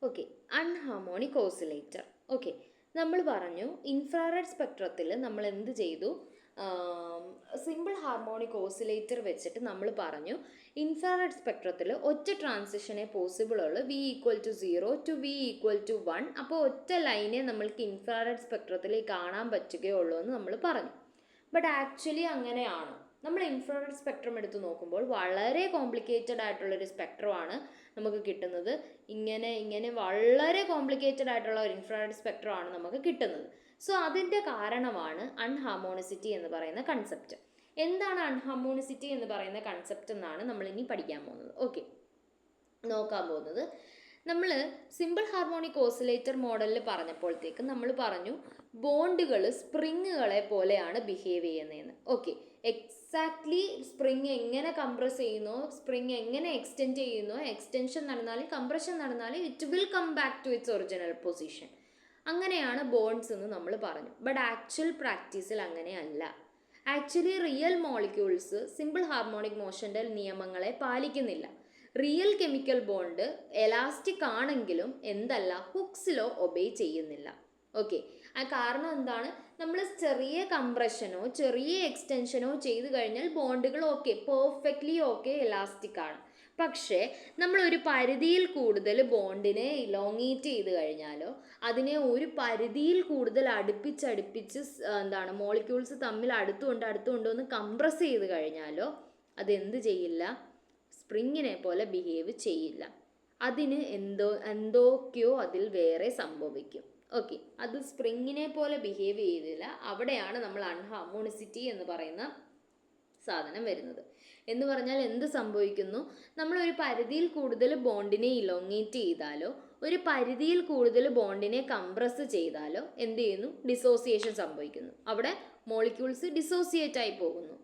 Okay, anharmonic oscillator. Okay, നമ്മൾ പറഞ്ഞു infrared സ്പെക്ട്രത്തിൽ നമ്മൾ എന്ത് ചെയ്തു, സിമ്പിൾ ഹാർമോണിക് ഓസിലേറ്റർ വെച്ചിട്ട് നമ്മൾ പറഞ്ഞു ഇൻഫ്രാറെഡ് സ്പെക്ട്രത്തിൽ ഒറ്റ ട്രാൻസിഷനെ പോസിബിൾ ഉള്ളൂ, v equal to 0 to v equal to 1. അപ്പോൾ ഒറ്റ ലൈനെ നമ്മൾക്ക് ഇൻഫ്രാറെഡ് സ്പെക്ട്രത്തിൽ കാണാൻ പറ്റുകയുള്ളൂ എന്ന് നമ്മൾ പറഞ്ഞു. ബട്ട് ആക്ച്വലി അങ്ങനെയാണ്. നമ്മൾ ഇൻഫ്രാറെഡ് സ്പെക്ട്രം എടുത്ത് നോക്കുമ്പോൾ വളരെ കോംപ്ലിക്കേറ്റഡ് ആയിട്ടുള്ളൊരു സ്പെക്ട്രമാണ് നമുക്ക് കിട്ടുന്നത്. ഇങ്ങനെ വളരെ കോംപ്ലിക്കേറ്റഡ് ആയിട്ടുള്ള ഒരു ഇൻഫ്രാറെഡ് സ്പെക്ട്രമാണ് നമുക്ക് കിട്ടുന്നത്. സോ അതിൻ്റെ കാരണമാണ് അൺഹാർമോണിസിറ്റി എന്ന് പറയുന്ന കൺസെപ്റ്റ്. എന്താണ് അൺഹാർമോണിസിറ്റി എന്ന് പറയുന്ന കൺസെപ്റ്റ് എന്നാണ് നമ്മൾ ഇനി പഠിക്കാൻ പോകുന്നത്. ഓക്കെ, നോക്കാൻ പോകുന്നത് നമ്മൾ സിമ്പിൾ ഹാർമോണിക് ഓസിലേറ്റർ മോഡലിൽ പറഞ്ഞപ്പോഴത്തേക്ക് നമ്മൾ പറഞ്ഞു ബോണ്ടുകൾ സ്പ്രിങ്ങുകളെ പോലെയാണ് ബിഹേവ് ചെയ്യുന്നതെന്ന്. ഓക്കെ, എക്സാക്ട്ലി സ്പ്രിങ് എങ്ങനെ കംപ്രസ് ചെയ്യുന്നോ, സ്പ്രിങ് എങ്ങനെ എക്സ്റ്റെൻഡ് ചെയ്യുന്നോ, എക്സ്റ്റൻഷൻ നടന്നാലും കംപ്രഷൻ നടന്നാലും it will come back to its original position. അങ്ങനെയാണ് ബോണ്ട്സ് എന്ന് നമ്മൾ പറഞ്ഞു. ബട്ട് ആക്ച്വൽ പ്രാക്ടീസിൽ അങ്ങനെയല്ല. Actually real molecules simple harmonic മോഷൻ്റെ നിയമങ്ങളെ പാലിക്കുന്നില്ല. റിയൽ കെമിക്കൽ ബോണ്ട് എലാസ്റ്റിക് ആണെങ്കിലും എന്തല്ല, ഹുക്സ് ലോ ഒബേ ചെയ്യുന്നില്ല. ഓക്കെ, ആ കാരണം എന്താണ്, നമ്മൾ ചെറിയ കംപ്രഷനോ ചെറിയ എക്സ്റ്റൻഷനോ ചെയ്തു കഴിഞ്ഞാൽ ബോണ്ടുകൾ ഓക്കെ, പെർഫെക്റ്റ്ലി ഓക്കെ, എലാസ്റ്റിക് ആണ്. പക്ഷേ നമ്മളൊരു പരിധിയിൽ കൂടുതൽ ബോണ്ടിനെ ഇലോങ്ങേറ്റ് ചെയ്ത് കഴിഞ്ഞാലോ, അതിനെ ഒരു പരിധിയിൽ കൂടുതൽ അടുപ്പിച്ച് എന്താണ് മോളിക്യൂൾസ് തമ്മിൽ അടുത്തുകൊണ്ട് ഒന്ന് കംപ്രസ് ചെയ്ത് കഴിഞ്ഞാലോ അതെന്ത് ചെയ്യില്ല, സ്പ്രിങ്ങിനെ പോലെ ബിഹേവ് ചെയ്യില്ല. അതിന് എന്തൊക്കെയോ അതിൽ വേറെ സംഭവിക്കും. ഓക്കെ, അത് സ്പ്രിങ്ങിനെ പോലെ ബിഹേവ് ചെയ്തില്ല. അവിടെയാണ് നമ്മൾ അൺഹാർമോണിസിറ്റി എന്ന് പറയുന്ന സാധനം വരുന്നത്. എന്ന് പറഞ്ഞാൽ എന്ത് സംഭവിക്കുന്നു, നമ്മളൊരു പരിധിയിൽ കൂടുതൽ ബോണ്ടിനെ ഇലോങ്ങേറ്റ് ചെയ്താലോ ഒരു പരിധിയിൽ കൂടുതൽ ബോണ്ടിനെ കംപ്രസ് ചെയ്താലോ എന്ത് ചെയ്യുന്നു, ഡിസോസിയേഷൻ സംഭവിക്കുന്നു. അവിടെ മോളിക്യൂൾസ് ഡിസോസിയേറ്റ് ആയി പോകുന്നു.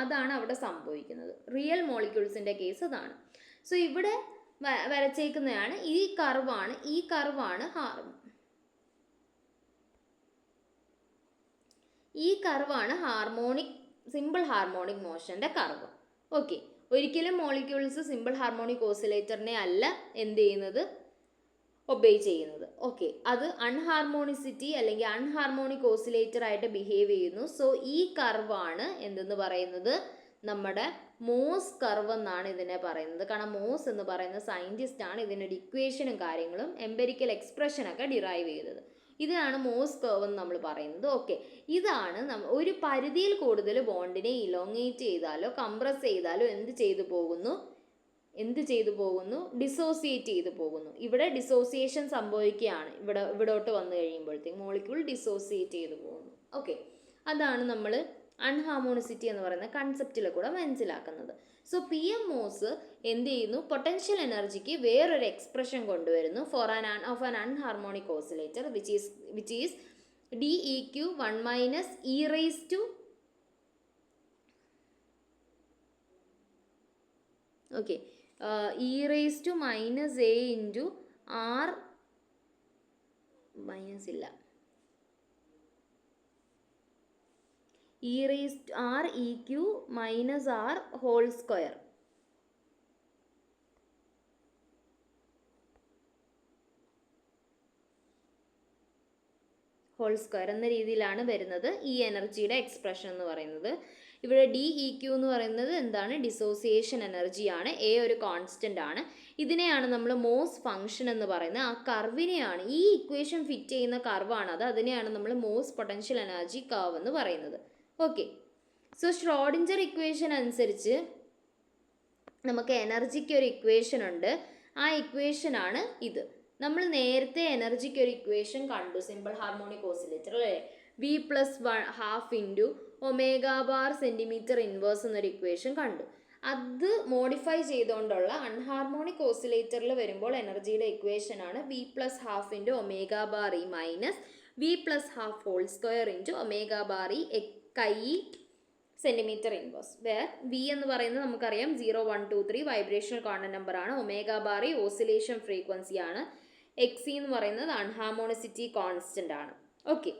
അതാണ് അവിടെ സംഭവിക്കുന്നത്. റിയൽ മോളിക്യൂൾസിൻ്റെ കേസ് അതാണ്. സോ ഇവിടെ വരച്ചേക്കുന്നതാണ് ഈ കർവാണ് ഹാർമോണിക് സിമ്പിൾ ഹാർമോണിക് മോഷൻ്റെ കർവ്. ഓക്കെ, ഒരിക്കലും മോളിക്യൂൾസ് സിമ്പിൾ ഹാർമോണിക് ഓസിലേറ്ററിനെ അല്ല എന്ത് ചെയ്യുന്നത്, ഒബേ ചെയ്യുന്നത്. ഓക്കെ, അത് അൺഹാർമോണിസിറ്റി അല്ലെങ്കിൽ അൺഹാർമോണിക് ഓസിലേറ്റർ ആയിട്ട് ബിഹേവ് ചെയ്യുന്നു. സോ ഈ കർവാണ് എന്തെന്ന് പറയുന്നത്, നമ്മുടെ മോസ് കർവ് എന്നാണ് ഇതിനെ പറയുന്നത്. കാരണം മോസ് എന്ന് പറയുന്ന സയൻറ്റിസ്റ്റാണ് ഇതിനൊരു ഇക്വേഷനും കാര്യങ്ങളും എംപെരിക്കൽ എക്സ്പ്രഷനൊക്കെ ഡിറൈവ് ചെയ്തത്. ഇതാണ് മോസ് കർവ് എന്ന് നമ്മൾ പറയുന്നത്. ഓക്കെ, ഇതാണ് ഒരു പരിധിയിൽ കൂടുതൽ ബോണ്ടിനെ ഇലോങ്ങേറ്റ് ചെയ്താലോ കംപ്രസ് ചെയ്താലോ എന്ത് ചെയ്തു പോകുന്നു, ഡിസോസിയേറ്റ് ചെയ്തു പോകുന്നു. ഇവിടെ ഡിസോസിയേഷൻ സംഭവിക്കുകയാണ്. ഇവിടോട്ട് വന്നു കഴിയുമ്പോഴത്തേക്ക് മോളിക്യൂൾ ഡിസോസിയേറ്റ് ചെയ്തു പോകുന്നു. ഓക്കെ, അതാണ് നമ്മൾ അൺഹാർമോണിസിറ്റി എന്ന് പറയുന്ന കൺസെപ്റ്റിൽ കൂടെ മനസ്സിലാക്കുന്നത്. സോ പി എം മോസ് എന്ത് ചെയ്യുന്നു, പൊട്ടൻഷ്യൽ എനർജിക്ക് വേറൊരു എക്സ്പ്രഷൻ കൊണ്ടുവരുന്നു for an anharmonic oscillator which is DEQ 1 minus e raise to okay e raise to minus a into r minus ഇല്ല e raise r e q minus r whole square. എന്ന രീതിയിലാണ് വരുന്നത് ഈ എനർജിയുടെ expression എന്ന് പറയുന്നത്. ഇവിടെ DEQ എന്ന് പറയുന്നത് എന്താണ്, ഡിസോസിയേഷൻ എനർജിയാണ്. എ ഒരു കോൺസ്റ്റൻ്റ് ആണ്. ഇതിനെയാണ് നമ്മൾ മോസ് ഫംഗ്ഷൻ എന്ന് പറയുന്നത്. ആ കർവിനെയാണ്, ഈ ഇക്വേഷൻ ഫിറ്റ് ചെയ്യുന്ന കർവാണ് അത്. അതിനെയാണ് നമ്മൾ മോസ് പൊട്ടൻഷ്യൽ എനർജി കർവ് എന്ന് പറയുന്നത്. ഓക്കെ, സോ ഷ്രോഡിഞ്ചർ ഇക്വേഷൻ അനുസരിച്ച് നമുക്ക് എനർജിക്ക് ഒരു ഇക്വേഷൻ ഉണ്ട്. ആ ഇക്വേഷനാണ് ഇത്. നമ്മൾ നേരത്തെ എനർജിക്ക് ഒരു ഇക്വേഷൻ കണ്ടു സിമ്പിൾ ഹാർമോണിക് ഓസിലേറ്റർ അല്ലേ, V plus 1/2 into omega bar centimetre inverse എന്നൊരു ഇക്വേഷൻ കണ്ടു. അത് മോഡിഫൈ ചെയ്തുകൊണ്ടുള്ള അൺഹാർമോണിക് ഓസിലേറ്ററിൽ വരുമ്പോൾ എനർജിയുടെ ഇക്വേഷനാണ് V plus 1/2 into omega bar e minus V plus 1/2 whole square into omega bar e chi centimetre inverse. Where v എന്ന് പറയുന്നത് നമുക്കറിയാം 0, 1, 2, 3 വൈബ്രേഷണൽ കോണ്ടന്റ് നമ്പർ ആണ്. Omega bar e oscillation frequency ആണ്. എക്സി എന്ന് പറയുന്നത് അൺഹാർമോണിസിറ്റി കോൺസ്റ്റന്റ് ആണ്. ഓക്കെ,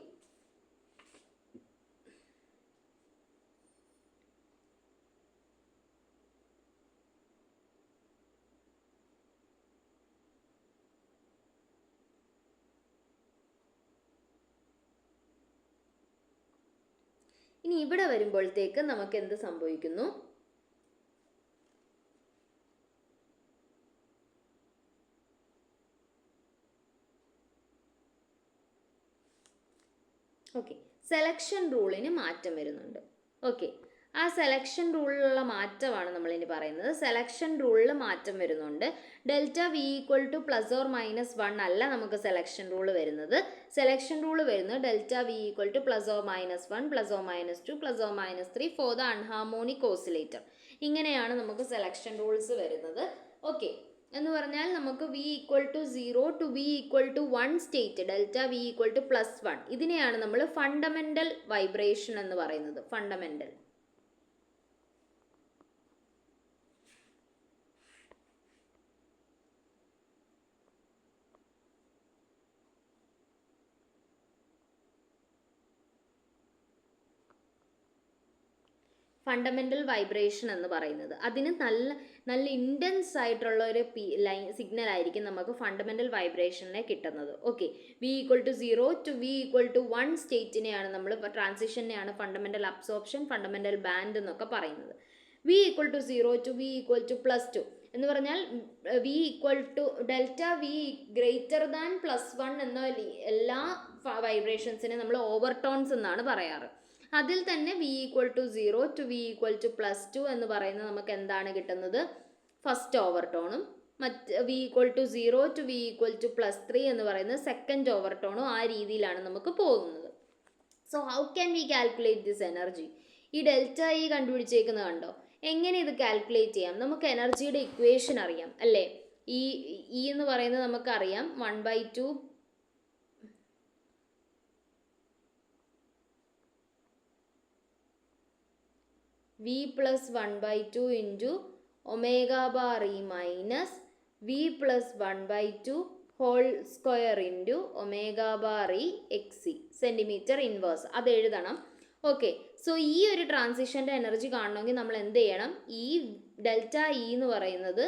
ഇനി ഇവിടെ വരുമ്പോഴത്തേക്ക് നമുക്ക് എന്ത് സംഭവിക്കുന്നു? ഓക്കെ, സെലക്ഷൻ റൂളിന് മാറ്റം വരുന്നുണ്ട്. ഓക്കെ, ആ സെലക്ഷൻ റൂളിലുള്ള മാറ്റമാണ് നമ്മളിനി പറയുന്നത്. സെലക്ഷൻ റൂളിൽ മാറ്റം വരുന്നുണ്ട്. Delta v equal to plus or minus 1 അല്ല നമുക്ക് സെലക്ഷൻ റൂൾ വരുന്നത്. സെലക്ഷൻ റൂൾ വരുന്നത് delta v equal to plus or minus 1 plus or minus 2 plus or minus 3 for the anharmonic oscillator. ഇങ്ങനെയാണ് നമുക്ക് സെലക്ഷൻ റൂൾസ് വരുന്നത്. ഓക്കെ, എന്ന് പറഞ്ഞാൽ നമുക്ക് v equal to 0 to v equal to 1 state, delta v equal to plus 1, ഇതിനെയാണ് നമ്മൾ fundamental vibration എന്ന് പറയുന്നത്. ഫണ്ടമെൻ്റൽ ഫണ്ടമെൻ്റൽ വൈബ്രേഷൻ എന്ന് പറയുന്നത്. അതിന് നല്ല ഇൻറ്റൻസ് ആയിട്ടുള്ള ഒരു സിഗ്നൽ ആയിരിക്കും നമുക്ക് ഫണ്ടമെൻ്റൽ വൈബ്രേഷനെ കിട്ടുന്നത്. Okay, v equal to 0 to v equal to 1 സ്റ്റേറ്റിനെയാണ് നമ്മൾ ട്രാൻസിഷനെയാണ് ഫണ്ടമെൻ്റൽ അബ്സോർപ്ഷൻ, ഫണ്ടമെൻ്റൽ ബാൻഡ് എന്നൊക്കെ പറയുന്നത്. V equal to 0 to v equal to plus 2 എന്ന് പറഞ്ഞാൽ v equal to delta v greater than plus 1 എന്ന എല്ലാ വൈബ്രേഷൻസിനെ നമ്മൾ ഓവർടോൺസ് എന്നാണ് പറയാറ്. അതിൽ തന്നെ v equal to 0 to v equal to plus 2 എന്ന് പറയുന്നത് നമുക്ക് എന്താണ് കിട്ടുന്നത്? ഫസ്റ്റ് ഓവർടോണും v equal to 0 to v equal to plus 3 എന്ന് പറയുന്നത് സെക്കൻഡ് ഓവർടോണും. ആ രീതിയിലാണ് നമുക്ക് പോകുന്നത്. So how can we calculate this energy? ഈ ഡെൽറ്റ ഇ കണ്ടുപിടിച്ചേക്കുന്നത് കണ്ടോ? എങ്ങനെ ഇത് കാൽക്കുലേറ്റ് ചെയ്യാം? നമുക്ക് എനർജിയുടെ ഇക്വേഷൻ അറിയാം അല്ലേ? ഇ എന്ന് പറയുന്നത് നമുക്കറിയാം 1/2 v plus 1/2 into omega bar e minus v plus 1/2 whole square into omega bar e x c centimetre inverse. അത് എഴുതണം. ഓക്കെ, സോ ഈ ഒരു ട്രാൻസിഷൻ്റെ എനർജി കാണണമെങ്കിൽ നമ്മൾ എന്ത് ചെയ്യണം? ഈ ഡെൽറ്റ ഇ എന്ന് പറയുന്നത്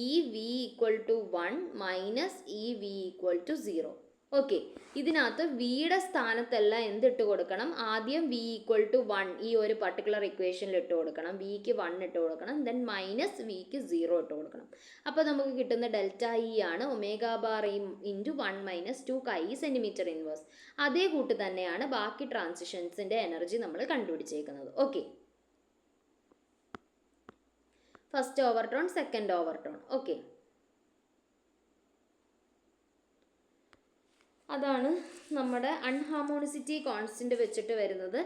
e v equal to 1 minus e v equal to 0. Okay, ഇതിനകത്ത് വിയുടെ സ്ഥാനത്തെല്ലാം എന്തിട്ട് കൊടുക്കണം? ആദ്യം വി ഈക്വൽ ടു 1 ഈ ഒരു പർട്ടിക്കുലർ ഇക്വേഷനിൽ ഇട്ട് കൊടുക്കണം. വിക്ക് 1 ഇട്ട് കൊടുക്കണം, ദെൻ മൈനസ് വിക്ക് 0 ഇട്ട് കൊടുക്കണം. അപ്പോൾ നമുക്ക് കിട്ടുന്ന ഡെൽറ്റ ഇ ആണ് omega bar E into 1 minus 2 കൈ സെൻറ്റിമീറ്റർ ഇൻവേഴ്സ്. അതേ കൂട്ട് തന്നെയാണ് ബാക്കി ട്രാൻസിഷൻസിൻ്റെ എനർജി നമ്മൾ കണ്ടുപിടിച്ചേക്കുന്നത്. Okay, first overtone, second overtone. Okay, അതാണ് നമ്മുടെ അൺഹാർമോണിസിറ്റി കോൺസ്റ്റന്റ് വെച്ചിട്ട് വരുന്നത്.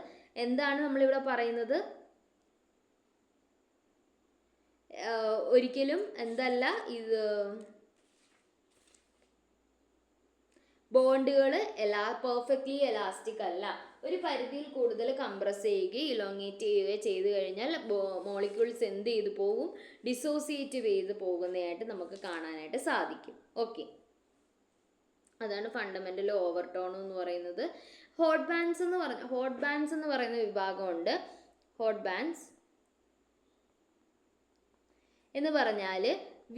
എന്താണ് നമ്മളിവിടെ പറയുന്നത്? ഒരിക്കലും എന്തല്ല ഇത് ബോണ്ടുകൾ പെർഫെക്റ്റ്ലി എലാസ്റ്റിക് അല്ല. ഒരു പരിധിയിൽ കൂടുതൽ കംപ്രസ് ചെയ്യുകയും ഇലോങ്ങേറ്റ് ചെയ്യുകയോ ചെയ്ത് കഴിഞ്ഞാൽ മോളിക്യൂൾസ് എന്ത് ചെയ്ത് പോകും? ഡിസോസിയേറ്റ് ചെയ്ത് പോകുന്നതായിട്ട് നമുക്ക് കാണാനായിട്ട് സാധിക്കും. ഓക്കെ, അതാണ് ഫണ്ടമെൻ്റൽ ഓവർടോൺ എന്ന് പറയുന്നത്. ഹോട്ട് ബാൻഡ്സ് എന്ന് പറയുന്ന വിഭാഗമുണ്ട്. ഹോട്ട് ബാൻഡ്സ് എന്ന് പറഞ്ഞാൽ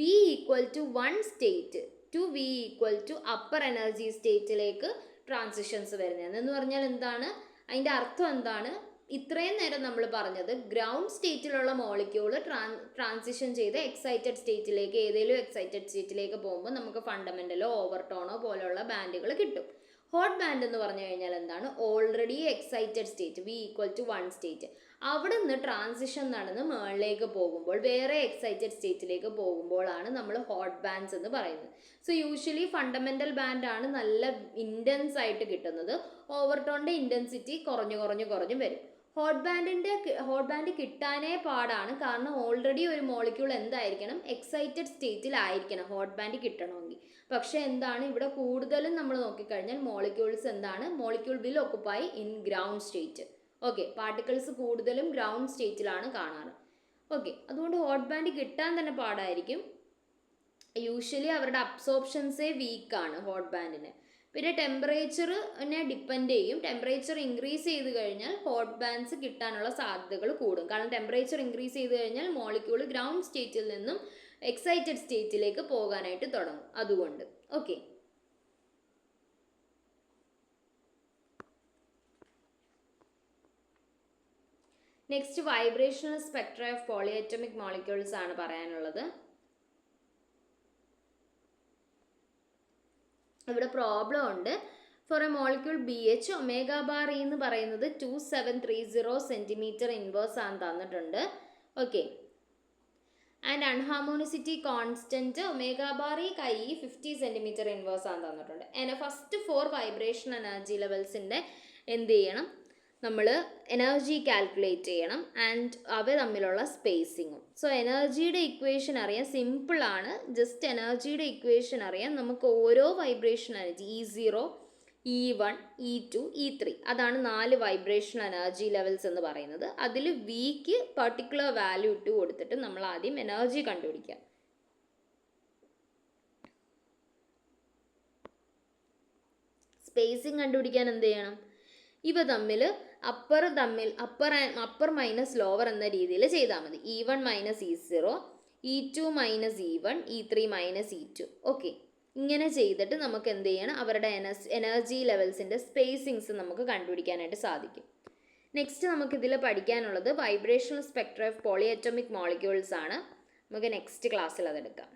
v equal to 1 state to v equal to upper energy സ്റ്റേറ്റിലേക്ക് ട്രാൻസിഷൻസ് വരുന്നത്. എന്ന് പറഞ്ഞാൽ എന്താണ് അതിൻ്റെ അർത്ഥം? എന്താണ് ഇത്രയും നേരം നമ്മൾ പറഞ്ഞത്? ഗ്രൗണ്ട് സ്റ്റേറ്റിലുള്ള മോളിക്യൂൾ ട്രാൻസിഷൻ ചെയ്ത് എക്സൈറ്റഡ് സ്റ്റേറ്റിലേക്ക്, ഏതെങ്കിലും എക്സൈറ്റഡ് സ്റ്റേറ്റിലേക്ക് പോകുമ്പോൾ നമുക്ക് ഫണ്ടമെൻ്റലോ ഓവർടോണോ പോലെയുള്ള ബാൻഡുകൾ കിട്ടും. ഹോട്ട് ബാൻഡ് എന്ന് പറഞ്ഞു കഴിഞ്ഞാൽ എന്താണ്? Already excited state v equal to 1 state, അവിടെ നിന്ന് ട്രാൻസിഷൻ നടന്ന് മുകളിലേക്ക് പോകുമ്പോൾ, വേറെ എക്സൈറ്റഡ് സ്റ്റേറ്റിലേക്ക് പോകുമ്പോഴാണ് നമ്മൾ ഹോട്ട് ബാൻഡ്സ് എന്ന് പറയുന്നത്. സോ യൂഷ്വലി ഫണ്ടമെൻ്റൽ ബാൻഡാണ് നല്ല ഇൻറ്റൻസ് ആയിട്ട് കിട്ടുന്നത്. ഓവർടോണിൻ്റെ ഇൻറ്റൻസിറ്റി കുറഞ്ഞു വരും. ഹോട്ട് ബാൻഡ് കിട്ടാനേ പാടാണ്. കാരണം ഓൾറെഡി ഒരു മോളിക്യൂൾ എന്തായിരിക്കണം? എക്സൈറ്റഡ് സ്റ്റേറ്റിലായിരിക്കണം ഹോട്ട് ബാൻഡ് കിട്ടണമെങ്കിൽ. പക്ഷേ എന്താണ് ഇവിടെ കൂടുതലും നമ്മൾ നോക്കിക്കഴിഞ്ഞാൽ മോളിക്യൂൾസ് എന്താണ്? Molecule will occupy in ground state. Okay, particles കൂടുതലും ഗ്രൗണ്ട് സ്റ്റേറ്റിലാണ് കാണാറ്. ഓക്കെ, അതുകൊണ്ട് ഹോട്ട് ബാൻഡ് കിട്ടാൻ തന്നെ പാടായിരിക്കും. യൂഷ്വലി അവരുടെ അബ്സോർപ്ഷൻസേ വീക്കാണ് ഹോട്ട് ബാൻഡിന്. പിന്നെ ടെമ്പറേച്ചറിനെ ഡിപ്പെൻഡ് ചെയ്യും. ടെമ്പറേച്ചർ ഇൻക്രീസ് ചെയ്ത് കഴിഞ്ഞാൽ ഹോട്ട് ബാൻഡ്സ് കിട്ടാനുള്ള സാധ്യതകൾ കൂടും. കാരണം ടെമ്പറേച്ചർ ഇൻക്രീസ് ചെയ്ത് കഴിഞ്ഞാൽ മോളിക്യൂൾ ഗ്രൗണ്ട് സ്റ്റേറ്റിൽ നിന്നും എക്സൈറ്റഡ് സ്റ്റേറ്റിലേക്ക് പോകാനായിട്ട് തുടങ്ങും. അതുകൊണ്ട് okay, next vibrational spectra of polyatomic molecules ആണ് പറയാനുള്ളത്. ഇവിടെ പ്രോബ്ലം ഉണ്ട്. For a molecule BH omega bar e എന്ന് പറയുന്നത് 2730 സെൻറ്റിമീറ്റർ ഇൻവേഴ്സ് ആണെന്ന് തന്നിട്ടുണ്ട്. ഓക്കെ, and anharmonicity constant omega bar e chi 50 centimetre inverse ആണെന്ന് തന്നിട്ടുണ്ട്. ആൻഡ് ഫസ്റ്റ് 4 വൈബ്രേഷൻ എനർജി ലെവൽസിൻ്റെ എന്ത് ചെയ്യണം, നമ്മൾ എനർജി കാൽക്കുലേറ്റ് ചെയ്യണം ആൻഡ് അവ തമ്മിലുള്ള സ്പേസിങ്ങും. സോ എനർജിയുടെ ഇക്വേഷൻ അറിയാൻ സിമ്പിളാണ്. ജസ്റ്റ് എനർജിയുടെ ഇക്വേഷൻ അറിയാൻ നമുക്ക് ഓരോ vibration energy E0, E1, E2, E3 അതാണ് 4 വൈബ്രേഷൻ എനർജി ലെവൽസ് എന്ന് പറയുന്നത്. അതിൽ വിക്ക് പർട്ടിക്കുലർ വാല്യൂ ഇട്ട് കൊടുത്തിട്ട് നമ്മൾ ആദ്യം എനർജി കണ്ടുപിടിക്കുക. സ്പേസിങ് കണ്ടുപിടിക്കാൻ എന്ത് ചെയ്യണം, ഇവ തമ്മിൽ അപ്പർ മൈനസ് ലോവർ എന്ന രീതിയിൽ ചെയ്താൽ മതി. E1 minus E0, E2 minus E1, E3 minus E2. Okay, ഇങ്ങനെ ചെയ്തിട്ട് നമുക്ക് എന്ത് ചെയ്യണം, അവരുടെ എനർജി ലെവൽസിൻ്റെ സ്പേസിങ്സ് നമുക്ക് കണ്ടുപിടിക്കാനായിട്ട് സാധിക്കും. നെക്സ്റ്റ് നമുക്കിതിൽ പഠിക്കാനുള്ളത് vibrational spectra of polyatomic molecules ആണ്. നമുക്ക് നെക്സ്റ്റ് ക്ലാസ്സിൽ അതെടുക്കാം.